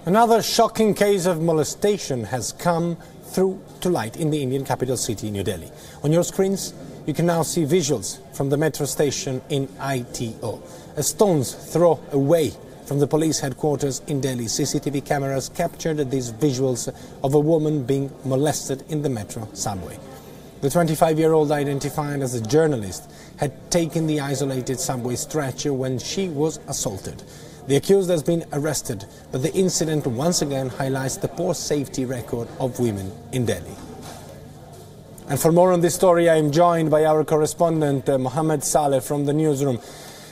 Another shocking case of molestation has come through to light in the Indian capital city, New Delhi. On your screens, you can now see visuals from the metro station in ITO. A stone's throw away from the police headquarters in Delhi, CCTV cameras captured these visuals of a woman being molested in the metro subway. The 25-year-old, identified as a journalist, had taken the isolated subway stretch when she was assaulted. The accused has been arrested, but the incident once again highlights the poor safety record of women in Delhi. And for more on this story, I am joined by our correspondent, Mohammed Saleh from the newsroom.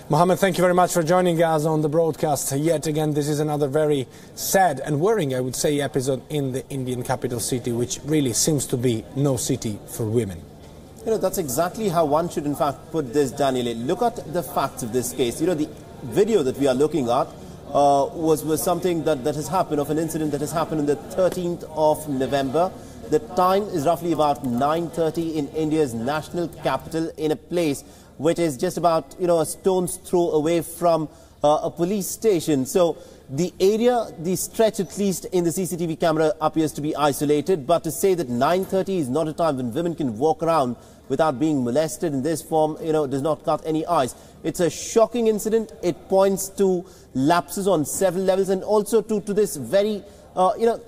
Mohammed, thank you very much for joining us on the broadcast. Yet again, this is another very sad and worrying, I would say, episode in the Indian capital city, which really seems to be no city for women. You know, that's exactly how one should in fact put this, Daniel. Look at the facts of this case. You know, the video that we are looking at was something that has happened, of an incident that has happened on the 13th of November. The time is roughly about 9:30 in India's national capital, in a place which is just about, a stone's throw away from a police station. So the area, the stretch at least in the CCTV camera, appears to be isolated. But to say that 9:30 is not a time when women can walk around without being molested in this form, does not cut any ice. It's a shocking incident. It points to lapses on several levels, and also to this very,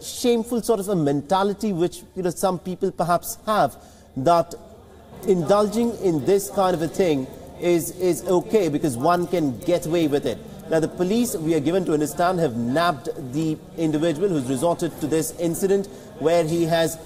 shameful sort of a mentality which, some people perhaps have, that indulging in this kind of a thing is okay because one can get away with it. Now, the police, we are given to understand, have nabbed the individual who's resorted to this incident, where he has,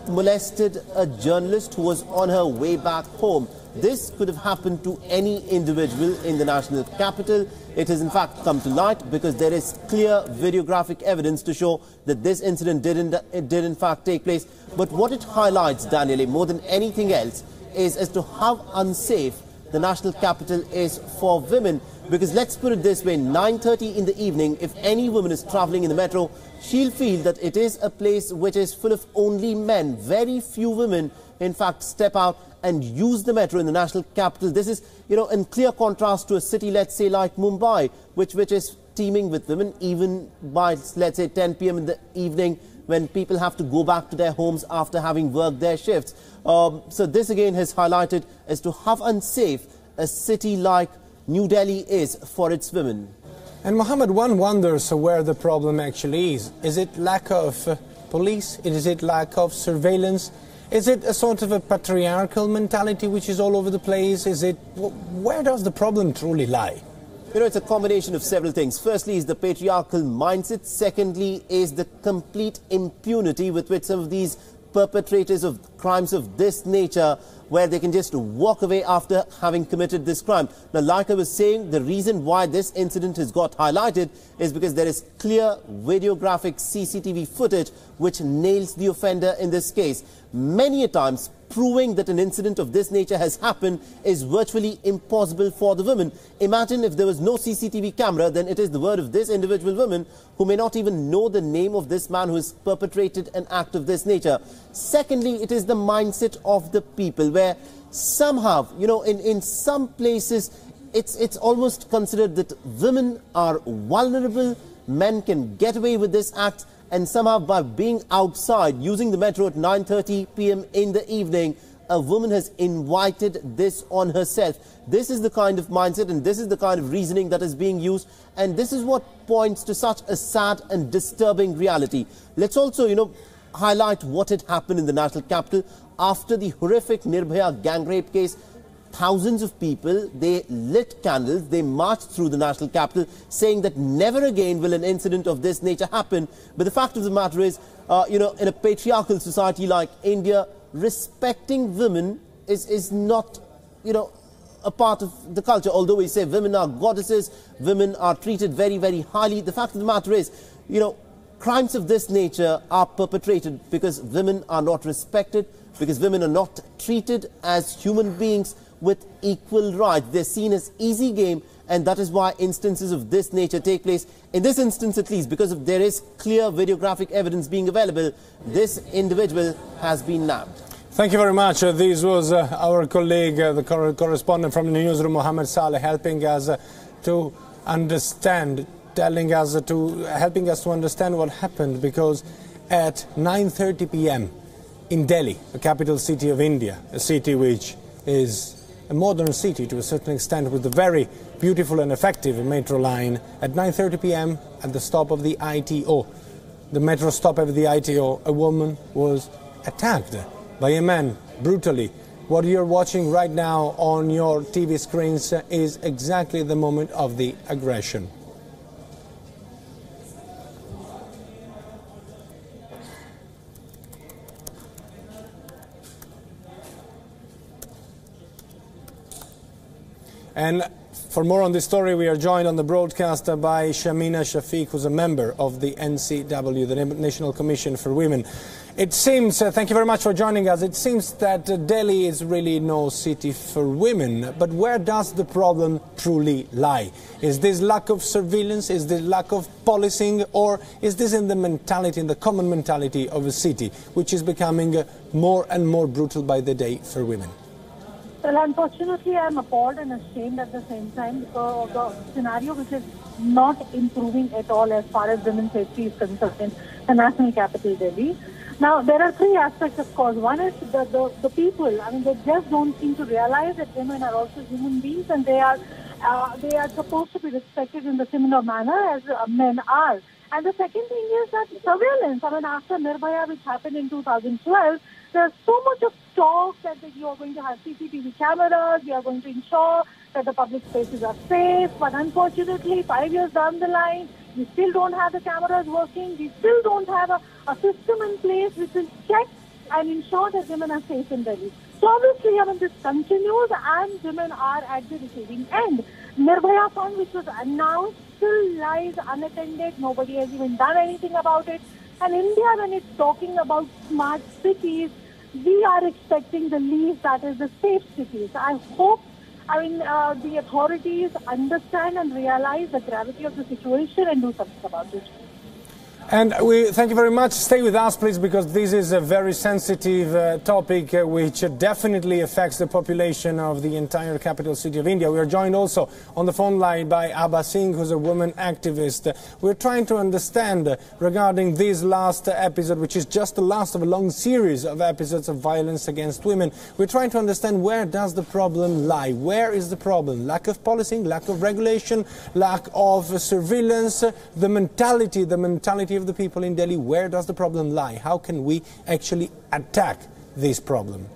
molested a journalist who was on her way back home. This could have happened to any individual in the national capital. It has in fact come to light because there is clear videographic evidence to show that this incident did in fact take place. But what it highlights, Daniel, more than anything else, is as to how unsafe the national capital is for women. Because let's put it this way, 9:30 in the evening, if any woman is travelling in the metro, she'll feel that it is a place which is full of only men. Very few women, in fact, step out and use the metro in the national capital. This is, in clear contrast to a city, let's say, like Mumbai, which is teeming with women, even by, let's say, 10 p.m. in the evening, when people have to go back to their homes after having worked their shifts. So this again has highlighted as to how unsafe a city like New Delhi is for its women. And Mohammed, one wonders where the problem actually is. Is it lack of police? Is it lack of surveillance? Is it a sort of a patriarchal mentality which is all over the place? Where does the problem truly lie? It's a combination of several things. Firstly is the patriarchal mindset. Secondly is the complete impunity with which some of these perpetrators of crimes of this nature, where they can just walk away after having committed this crime. Now, like I was saying, the reason why this incident has got highlighted is because there is clear videographic CCTV footage which nails the offender in this case. Many a times, proving that an incident of this nature has happened is virtually impossible for the women. Imagine if there was no CCTV camera, then it is the word of this individual woman who may not even know the name of this man who has perpetrated an act of this nature. Secondly, it is the mindset of the people, where somehow, in some places, it's almost considered that women are vulnerable, men can get away with this act, and somehow by being outside, using the metro at 9:30 p.m. in the evening, a woman has invited this on herself. This is the kind of mindset and this is the kind of reasoning that is being used, and this is what points to such a sad and disturbing reality. Let's also, highlight what had happened in the national capital after the horrific Nirbhaya gang rape case. Thousands of people, they lit candles, they marched through the national capital saying that never again will an incident of this nature happen. But the fact of the matter is, in a patriarchal society like India, respecting women is not, a part of the culture. Although we say women are goddesses, women are treated very, very highly, the fact of the matter is, crimes of this nature are perpetrated because women are not respected, because women are not treated as human beings with equal rights. They're seen as easy game, and that is why instances of this nature take place. In this instance, at least, because there is clear videographic evidence being available, this individual has been nabbed. Thank you very much. This was our colleague, the correspondent from the newsroom, Mohammed Saleh, helping us to understand helping us to understand what happened, because at 9:30 p.m. in Delhi, the capital city of India, a city which is a modern city to a certain extent with a very beautiful and effective metro line, at 9:30 p.m. at the stop of the ITO, the metro stop of the ITO, a woman was attacked by a man brutally. What you're watching right now on your TV screens is exactly the moment of the aggression. And for more on this story, we are joined on the broadcast by Shamina Shafiq, who's a member of the NCW, the National Commission for Women. It seems, thank you very much for joining us, it seems that Delhi is really no city for women. But where does the problem truly lie? Is this lack of surveillance, is this lack of policing, or is this in the mentality, in the common mentality of a city, which is becoming more and more brutal by the day for women? Well, unfortunately, I am appalled and ashamed at the same time because of the scenario, which is not improving at all as far as women's safety is concerned in the national capital, Delhi. Now, there are three aspects, of course. One is the people. I mean, they just don't seem to realize that women are also human beings, and they are supposed to be respected in the similar manner as men are. And the second thing is that surveillance. I mean, after Nirbhaya, which happened in 2012, there's so much of talk that you are going to have CCTV cameras, you are going to ensure that the public spaces are safe. But unfortunately, 5 years down the line, we still don't have the cameras working. We still don't have a system in place which will check and ensure that women are safe in Delhi. So obviously, I mean, this continues and women are at the receiving end. Nirbhaya Fund, which was announced, still lies unattended. Nobody has even done anything about it. And India, when it's talking about smart cities, we are expecting the least, that is the safe cities. I hope, the authorities understand and realize the gravity of the situation and do something about it. And we thank you very much. Stay with us, please, because this is a very sensitive topic which definitely affects the population of the entire capital city of India. We are joined also on the phone line by Abha Singh, who's a woman activist. We're trying to understand regarding this last episode, which is just the last of a long series of episodes of violence against women. We're trying to understand, where does the problem lie? Where is the problem? Lack of policing, lack of regulation, lack of surveillance, the mentality of the people in Delhi. Where does the problem lie? How can we actually attack this problem?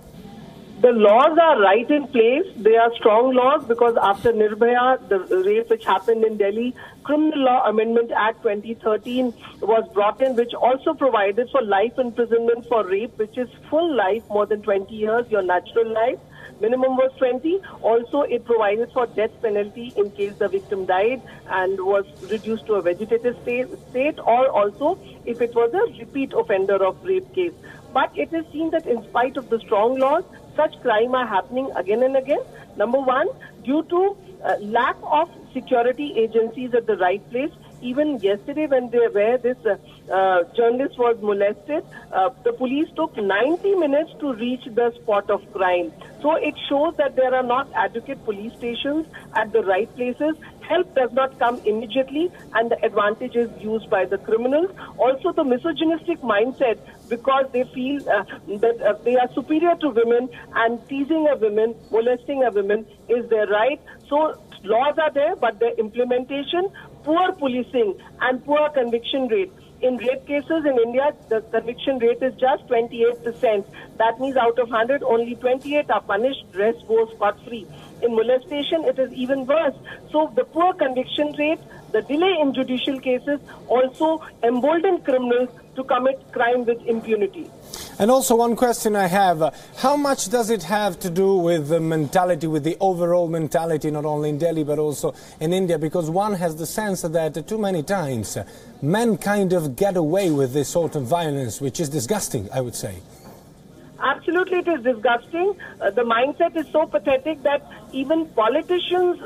The laws are right in place. They are strong laws because after Nirbhaya, the rape which happened in Delhi, Criminal Law Amendment Act 2013 was brought in, which also provided for life imprisonment for rape, which is full life, more than 20 years, your natural life. Minimum was 20. Also, it provided for death penalty in case the victim died and was reduced to a vegetative state, or also if it was a repeat offender of rape case. But it is seen that in spite of the strong laws, such crime are happening again and again. Number one, due to lack of security agencies at the right place. Even yesterday, when this journalist was molested, the police took 90 minutes to reach the spot of crime. So it shows that there are not adequate police stations at the right places. Help does not come immediately, and the advantage is used by the criminals. Also, the misogynistic mindset, because they feel that they are superior to women, and teasing a woman, molesting a woman is their right. So laws are there, but their implementation, poor policing and poor conviction rate. In rape cases in India, the conviction rate is just 28%. That means out of 100, only 28 are punished, rest goes scot-free. In molestation, it is even worse. So the poor conviction rate, the delay in judicial cases also embolden criminals to commit crime with impunity. And also one question I have, how much does it have to do with the mentality, with the overall mentality, not only in Delhi but also in India? Because one has the sense that too many times men kind of get away with this sort of violence, which is disgusting, I would say. Absolutely, it is disgusting. The mindset is so pathetic that even politicians,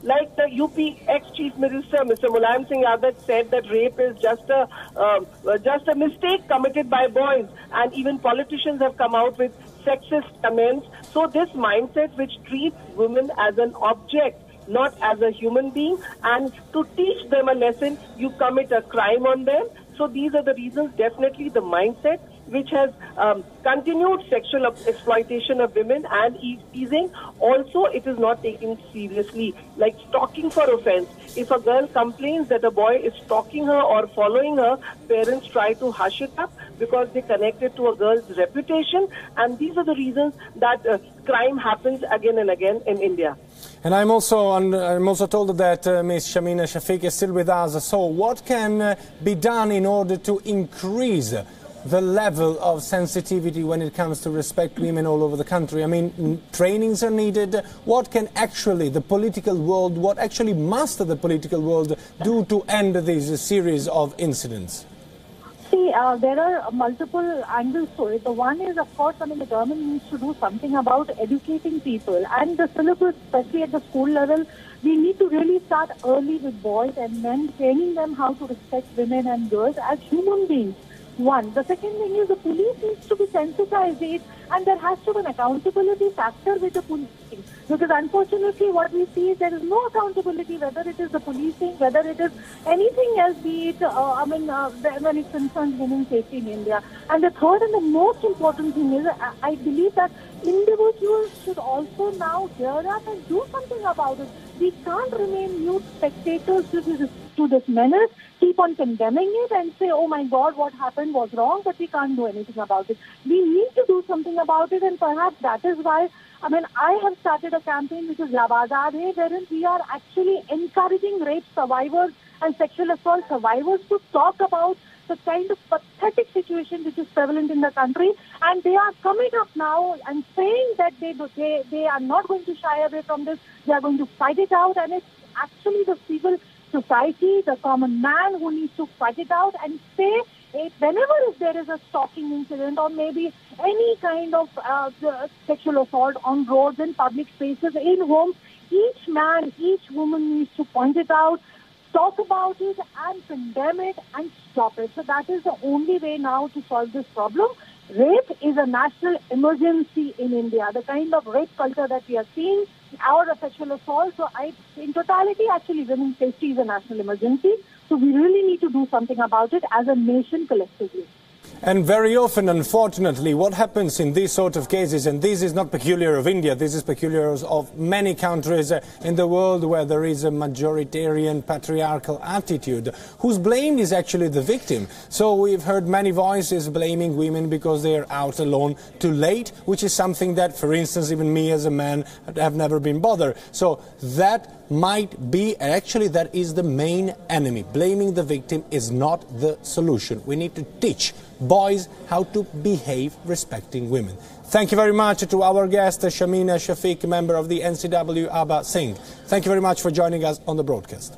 like the UP ex-Chief Minister, Mr. Mulayam Singh Yadav, said that rape is just a mistake committed by boys. And even politicians have come out with sexist comments. So this mindset which treats women as an object, not as a human being, and to teach them a lesson, you commit a crime on them. So these are the reasons, definitely the mindset which has continued sexual exploitation of women and teasing. Also, it is not taken seriously, like stalking for offense. If a girl complains that a boy is stalking her or following her, parents try to hush it up because they connect it to a girl's reputation. And these are the reasons that crime happens again and again in India. And I'm also told that Ms. Shamina Shafiq is still with us. So what can be done in order to increase the level of sensitivity when it comes to respect women all over the country? I mean, trainings are needed. What can actually the political world, what actually must the political world do to end this series of incidents? See, there are multiple angles to it. The one is, of course, the government needs to do something about educating people. And the syllabus, especially at the school level, we need to really start early with boys and men, training them how to respect women and girls as human beings. One. The second thing is the police needs to be sensitized, and there has to be an accountability factor with the policing. Because unfortunately what we see is there is no accountability, whether it is the policing, whether it is anything else, be it, when it concerns women's safety in India. And the third and the most important thing is, I believe that individuals should also now gear up and do something about it. We can't remain mute spectators to this menace, keep on condemning it and say, oh my God, what happened was wrong, but we can't do anything about it. We need to do something about it, and perhaps that is why, I have started a campaign which is Labazad Hai, wherein we are actually encouraging rape survivors and sexual assault survivors to talk about the kind of pathetic situation which is prevalent in the country, and they are coming up now and saying that they are not going to shy away from this, they are going to fight it out, and it's actually the civil society, the common man who needs to fight it out and say, whenever there is a stalking incident or maybe any kind of sexual assault on roads, in public spaces, in homes, each man, each woman needs to point it out, talk about it and condemn it and stop it. So that is the only way now to solve this problem. Rape is a national emergency in India. The kind of rape culture that we are seeing, or sexual assault, so in totality, actually, women's safety is a national emergency. So we really need to do something about it as a nation collectively. And very often, unfortunately, what happens in these sort of cases, and this is not peculiar of India, this is peculiar of many countries in the world where there is a majoritarian patriarchal attitude, whose blame is actually the victim. So we've heard many voices blaming women because they are out alone too late, which is something that, for instance, even me as a man have never been bothered. So that might be, actually that is the main enemy. Blaming the victim is not the solution. We need to teach boys how to behave respecting women. Thank you very much to our guest, Shamina Shafiq, member of the NCW, Abba Singh. Thank you very much for joining us on the broadcast.